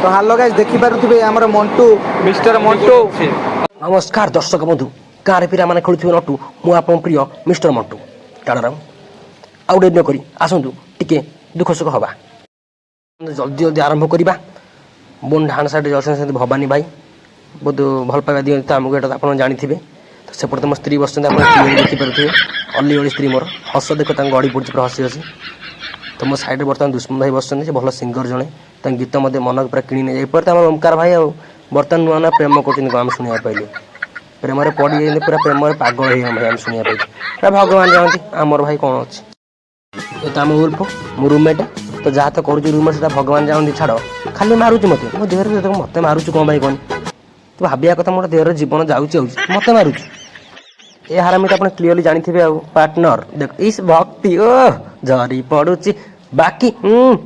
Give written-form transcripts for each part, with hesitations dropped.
तो hello guys देखि पारुथिबे हमर मंटू मिस्टर मंटू। नमस्कार दर्शक बंधु गाँव पिला मैंने खेलुवे नटू मु आप प्रिय मिस्टर मंटू टाणाराम आउ डेरी नक आसतु टिके दुख सुख हवा जल्दी जल्दी आरंभ करवा बोन ढाण साइड अच्छे भवानी भाई बहुत भल पाइबा दिखते आमको यहाँ आप जानी तो सेपटे मो स्त्री बस देखिपे अली अली स्त्री मोर हस देख गड़ी पड़ी पूरा हसी हसी तो मो साइड बर्तमान दुष्मन भाई बस भल सिंगर जड़े गीत मत मन पूरा कि ओमकार भाई बर्तमान नुआ नुआ प्रेम कर शुणा पाइलु प्रेम पड़ी जाए पूरा प्रेम पागल हो भाई आम शुणा पाइल भगवान जानती आमर भाई कौन अच्छे ये तो आम उल्फ मो रूममेट तो जहाँ तो करूँ रूममेट से भगवान जानती छाड़ खाली मारुच मत मो देहर मत मारुच कौन भाई कहनी तो भाविया कथा मोर देहर जीवन जाऊँच मत मारुच ये हारामी तो आप क्लीयरली जानते हैं पार्टनर देख इस भक्ति ओह झरी पड़ुची बाकी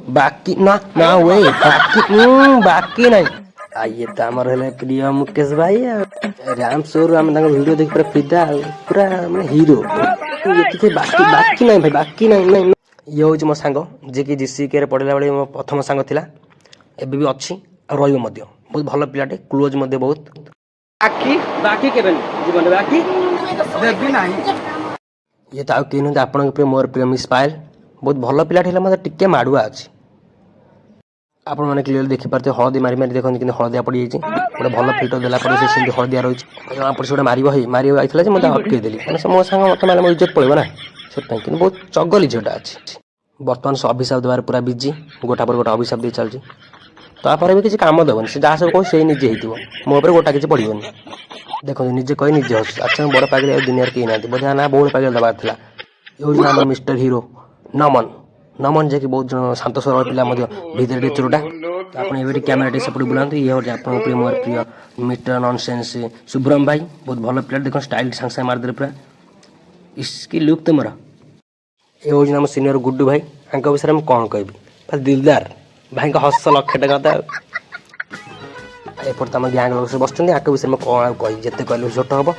बाकी ना ना वे बाकी नहीं आइए तो आमर है प्रिय मुकेश भाई राम सोर आम वीडियो देख पूरा फिदा पूरा मैं हीरो ये बाकी बाकी नहीं भाई बाकी नहीं ये हूँ मो सांग जी कि जीसीके पढ़ला बेले मो प्रथम सांग थिला एबे भी अच्छी और रहिबो मध्य बहुत भल पिलाटे क्लोज मध्य बहुत बाकी बाकी केबे जीवन बाकी देबी नहीं ये तो आउ केही आपण प्रिय मोर प्रिय मिस पायल बहुत भल पिलाटे हेला मते टिके माडुआ अछि आप मैंने क्लीयर देखिपारे हलदी मारी मारी देखते कि हलदिया पड़ जाइए गोटे भल फिल्टर देला से हलदिया रही आप से मार मार आई मतलब अटकईदेली मैंने मो सांग मत मारे मो इज्जत पड़ो ना से बहुत चगली झीटा अच्छी बर्तमान से अभिशाप देवार पूरा बिजी गोटा पर गोटा अभिशाप दे चलती तापर भी किसी काम देवन से जहाँ सब कह से निजे हो मो गोटा किसी पड़ोनी देखो निजे कही निजे हस अच्छा बड़ पागल दुनिया कहीं ना बोधे ना बहुत पागल दबार था ये आम मिस्टर हिरो नमन नमन जे कि बहुत शांत सरल पिला भितर टे चोरटा आप कैमेरा सेपटे बुलाते ये हूँ आप प्रिय मोर प्रिय मिस्टर नॉनसेंस शुभ्रम भाई बहुत भल प्लेट देख स्टाइल सांगे सांगे मारदे पूरा इसकी लुक तो मोर ये हूँ आम सिनियर गुड्डू भाई विषय में कौन कह दिलदार भाई हस लक्ष टका एपट आम गैंग लोग बस विषय में कौन कह जिते कहले छोट हम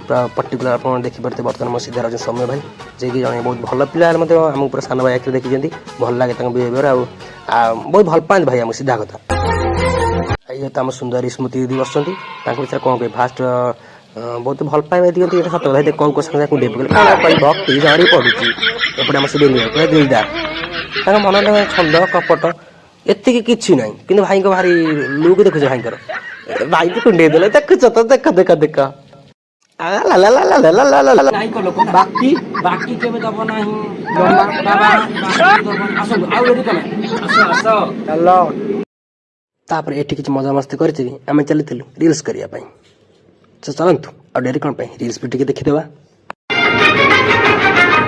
पूरा पर्टिकुलर आप देखिपे बर्तमान मो सीधा रही सौम्य भाई जे कि जन बहुत भल पिला आमको पूरा सान भाई आखिर देखी भल लगे बिहेवियर बहुत भल पाते भाई आम सीधा कथा ये तो आम सुंदरी स्मृति दीदी बस विषय कौन कह फास्ट बहुत भल पाइबा दिखती सत कथा कौ संगे कह भक्ति झड़ी पड़ुची एपटे आम शिवेन्द्र पूरा दिलदार मन छंद कपट एति किसी ना कि भाई भारी लुक देखुच भाई भाई को कुंडे देले देखुच तो देख देख देख बाकी बाकी केबे दब नाही बाबा आसो आउ रेडी कमे आसो हेलो तापर एठी किछ मजा मस्ती करछि आमे चलिथिलु रील्स करिया पई चलंतु आ डेरी कोन पई रील्स भी टिके देखि देबा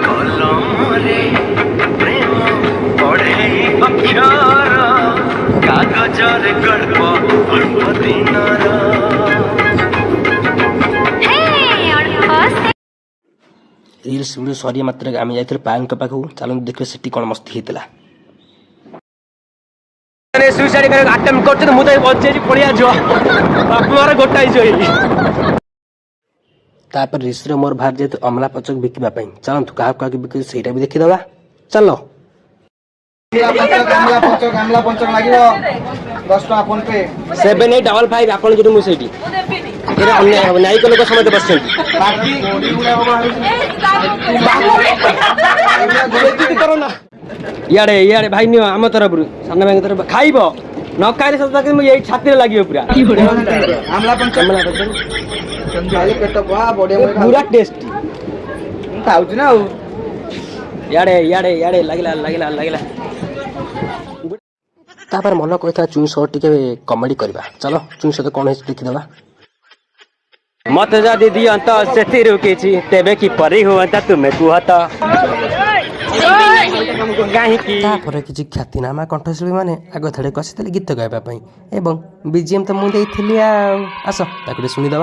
कलमरे प्रेम पढ़े अक्षर कागजर गल्प अल्प दिनर रील्स वीडियो सरिया मात्र आम जाइए पायल पाखु चलते देखिए सेठी कौन मस्ती होता सुइसाइड कर अटेम्प्ट करते मुझे बजे पड़िया जो बापार गोटाई तापर रील्स मोर बाहर जेतु अमला पचक बिकवाई चलतु क्या क्या बिक सहीटा भी देखीदे चल अमला पंचक लागियो 10 टका फोन पे 7855 आपन जो मुझे न्यायिक लोक समझ बस इे इे भाई नियो आम तरफ सान भाई तरफ खाइब न खाइले सब ये छाती लगे पूरा पूरा टेस्टी खाऊँ ना इे इे इे लगे लगे लगे तापर मन कहता चुई सह टे कमेडी करवा चलो चुई सह कौन देखीदे मत जदि दियंत से तेबे किपरि हुअंता तुमे कुहत तापर किसी ख्यातिनामा कंठशिल्पी मैंने आग थड़े कषिदे गीत गाइबापी एवं बीजीएम तो मुझे आस ताकू शुणीदे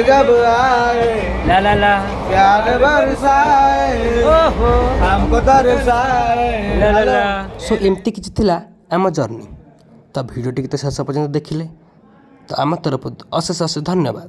जब आए ला ला ला प्यार बरसाए हमको तरसाए ला ला ला सो एमती किछि थिला आम जर्नी तो वीडियो टी तो शेष पर्यंत देखिले तो आम तरफ अशेष अशेष धन्यवाद।